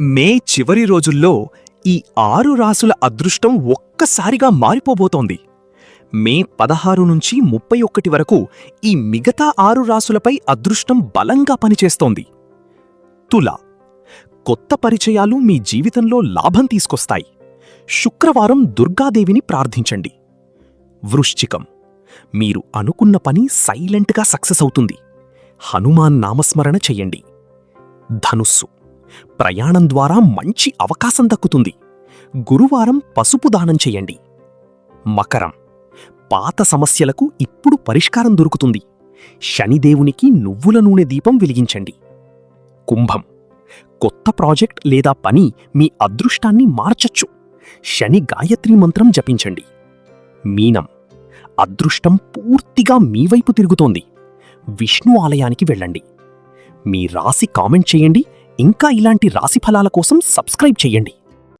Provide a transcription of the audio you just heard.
మే చివరి రోజుల్లో ఈ 6 రాసుల అదృష్టం ఒక్కసారిగా మారిపోబోతోంది. మే 16 నుంచి 31 వరకు ఈ మిగతా 6 రాసులపై అదృష్టం బలంగా పనిచేస్తోంది. తుల, కొత్త పరిచయాలు మీ జీవితంలో లాభం తీసుకొస్తాయి. శుక్రవారం దుర్గాదేవిని ప్రార్థించండి. వృశ్చికం, మీరు అనుకున్న పని సైలెంట్గా సక్సెస్ అవుతుంది. హనుమాన్ నామస్మరణ చెయ్యండి. ధనుస్సు, ప్రయాణం ద్వారా మంచి అవకాశం దక్కుతుంది. గురువారం పసుపు దానం చెయ్యండి. మకరం, పాత సమస్యలకు ఇప్పుడు పరిష్కారం దొరుకుతుంది. శనిదేవునికి నువ్వుల నూనె దీపం వెలిగించండి. కుంభం, కొత్త ప్రాజెక్ట్ లేదా పని మీ అదృష్టాన్ని మార్చచ్చు. శని గాయత్రీ మంత్రం జపించండి. మీనం, అదృష్టం పూర్తిగా మీ వైపు తిరుగుతోంది. విష్ణు ఆలయానికి వెళ్ళండి. మీ రాశి కామెంట్ చేయండి. ఇంకా ఇలాంటి రాశి ఫలాల కోసం సబ్స్క్రైబ్ చేయండి.